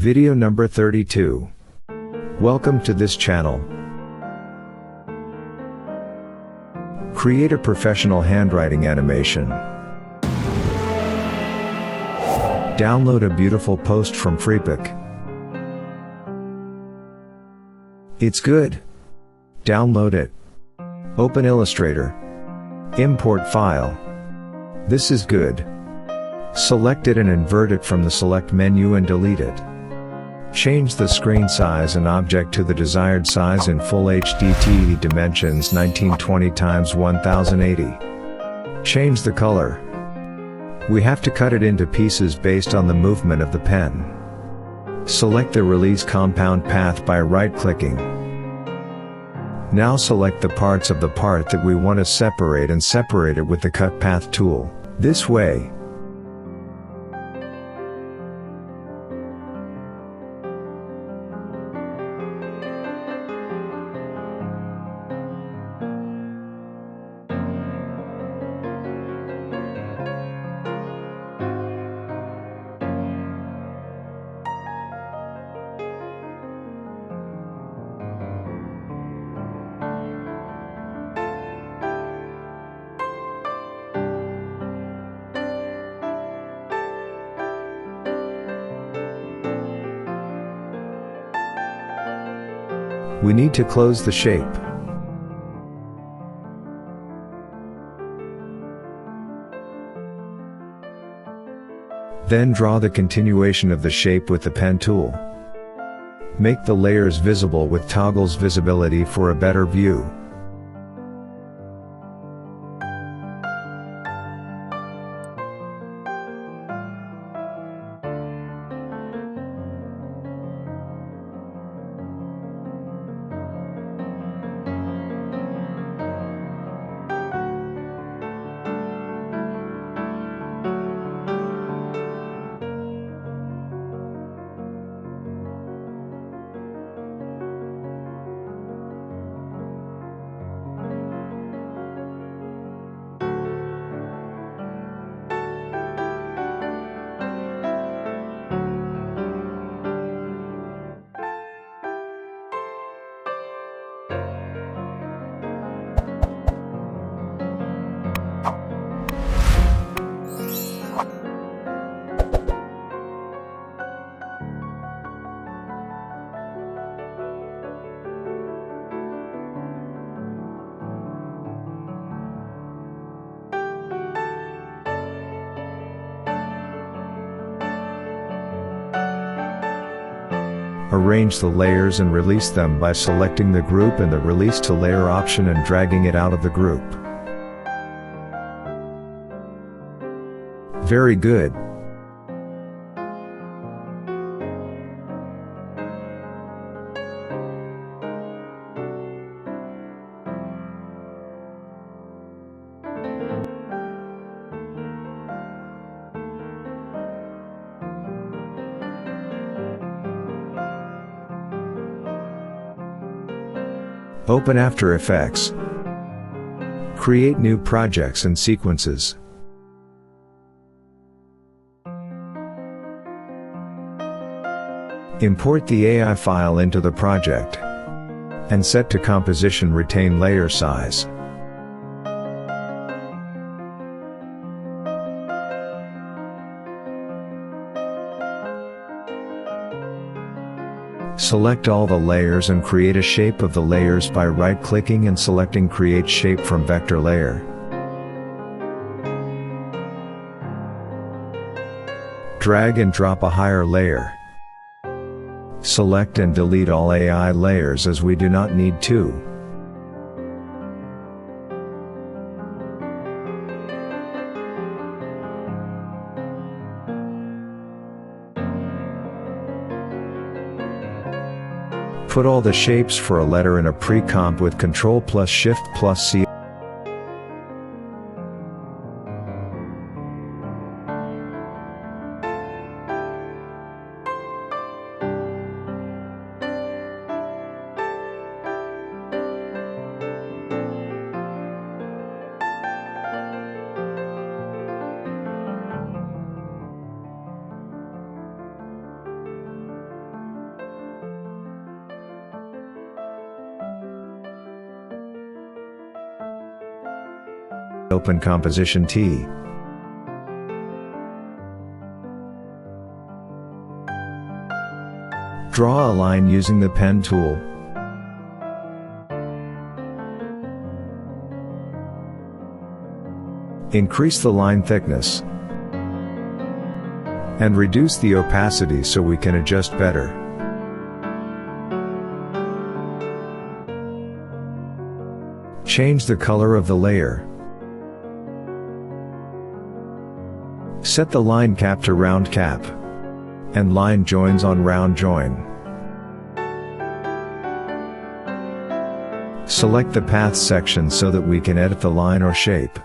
Video number 32. Welcome to this channel. Create a professional handwriting animation. Download a beautiful post from Freepik. It's good. Download it. Open Illustrator. Import file. This is good. Select it and invert it from the select menu and delete it. Change the screen size and object to the desired size in Full HD TE dimensions 1920 x 1080. Change the color. We have to cut it into pieces based on the movement of the pen. Select the release compound path by right-clicking. Now select the parts of the part that we want to separate and separate it with the cut path tool. This way. We need to close the shape. Then draw the continuation of the shape with the pen tool. Make the layers visible with toggles visibility for a better view. Arrange the layers and release them by selecting the group and the Release to Layer option and dragging it out of the group. Very good. Open After Effects. Create new projects and sequences. Import the AI file into the project. And set to composition retain layer size. Select all the layers and create a shape of the layers by right-clicking and selecting Create Shape from Vector Layer. Drag and drop a higher layer. Select and delete all AI layers as we do not need to. Put all the shapes for a letter in a pre-comp with Ctrl plus Shift plus C. Open Composition T. Draw a line using the pen tool. Increase the line thickness. And reduce the opacity so we can adjust better. Change the color of the layer. Set the line cap to round cap. And line joins on round join. Select the path section so that we can edit the line or shape.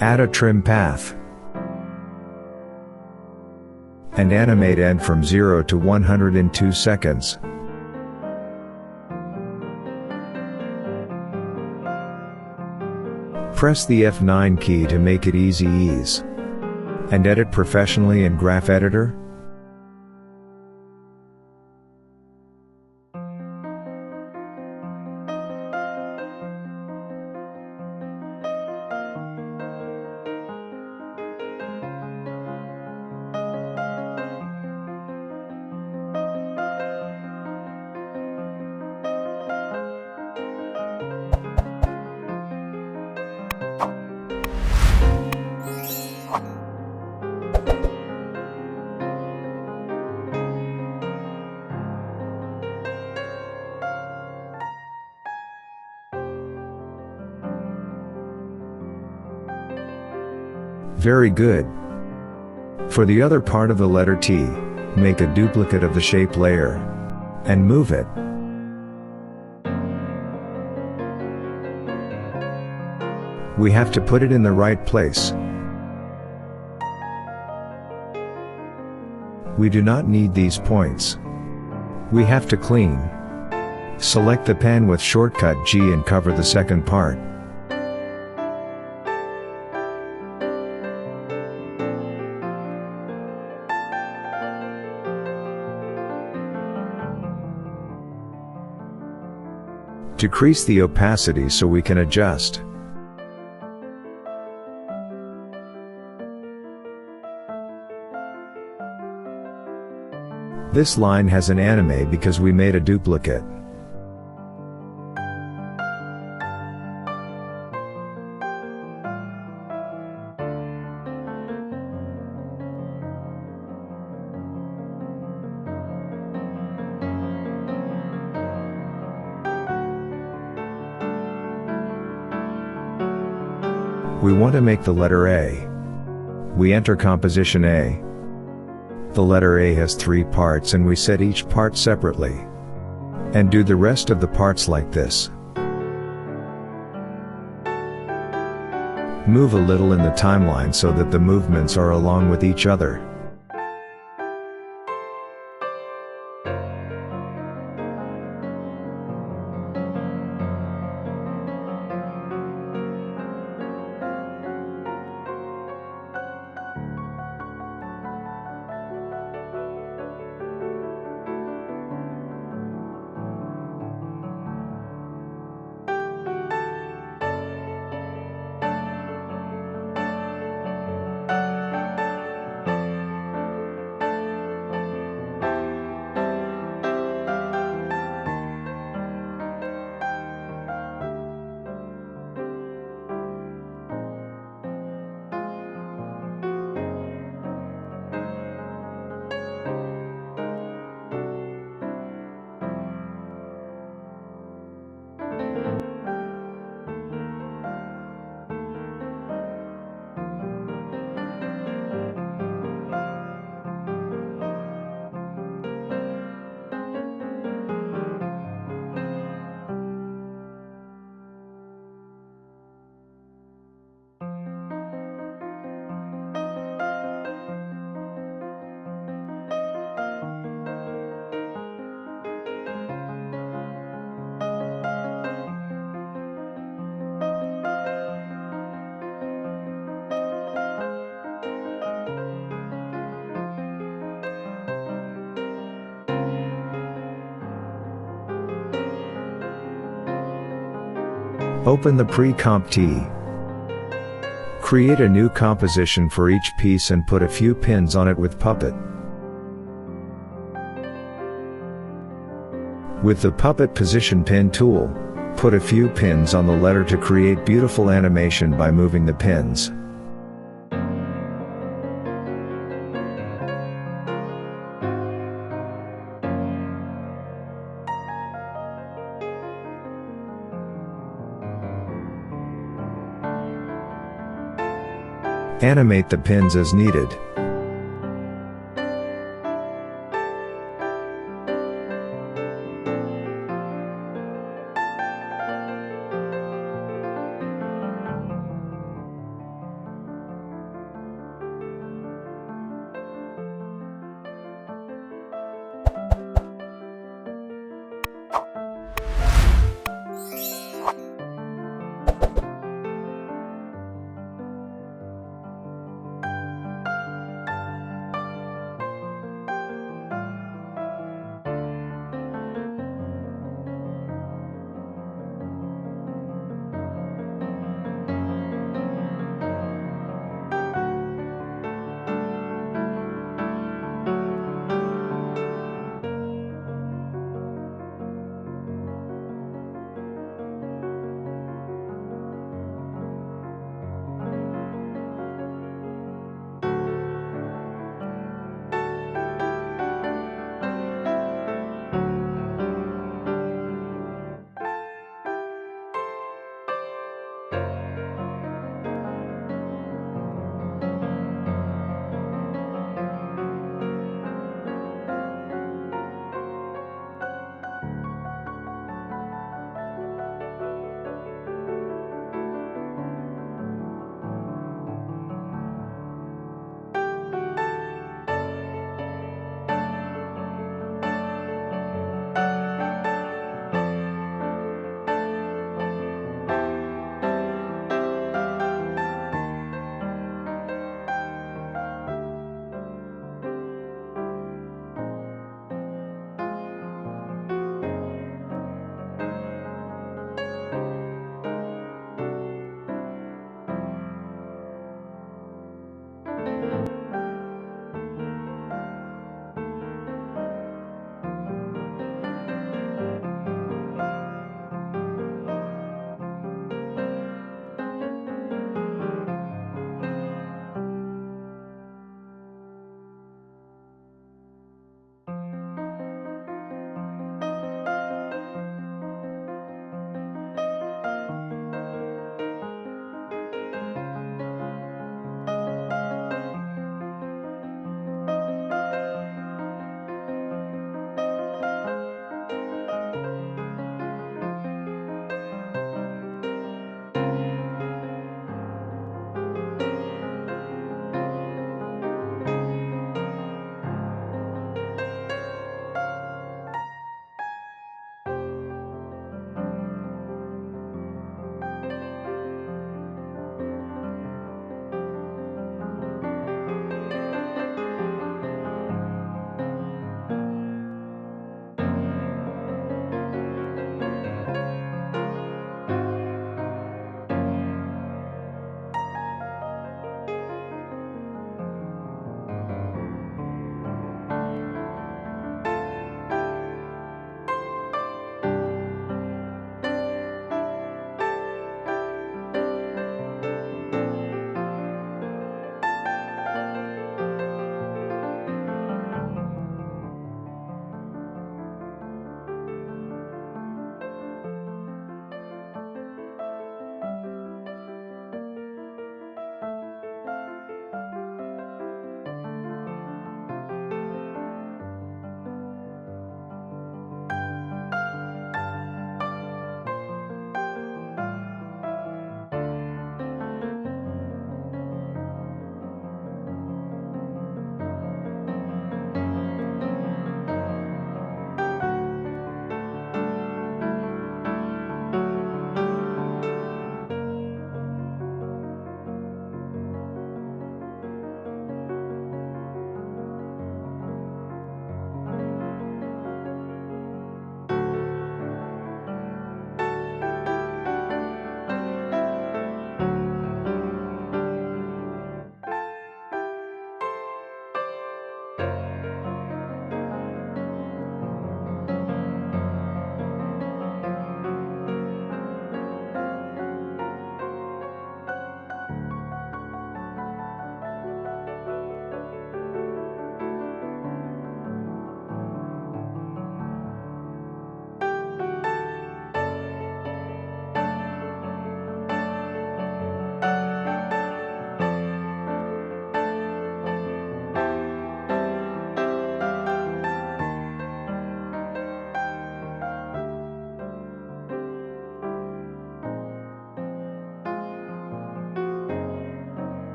Add a trim path. And animate end from 0 to 100 in 2 seconds. Press the F9 key to make it easy ease. And edit professionally in Graph Editor. Very good. For the other part of the letter T, make a duplicate of the shape layer. And move it. We have to put it in the right place. We do not need these points. We have to clean. Select the pen with shortcut G and cover the second part. Decrease the opacity so we can adjust. This line has an anime because we made a duplicate. We want to make the letter A. We enter composition A. The letter A has 3 parts and we set each part separately. And do the rest of the parts like this. Move a little in the timeline so that the movements are along with each other. Open the pre-comp T. Create a new composition for each piece and put a few pins on it with Puppet. With the Puppet Position Pin tool, put a few pins on the letter to create beautiful animation by moving the pins. Animate the pins as needed.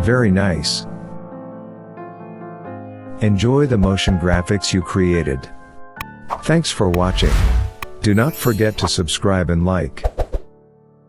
Very nice. Enjoy the motion graphics you created. Thanks for watching. Do not forget to subscribe and like.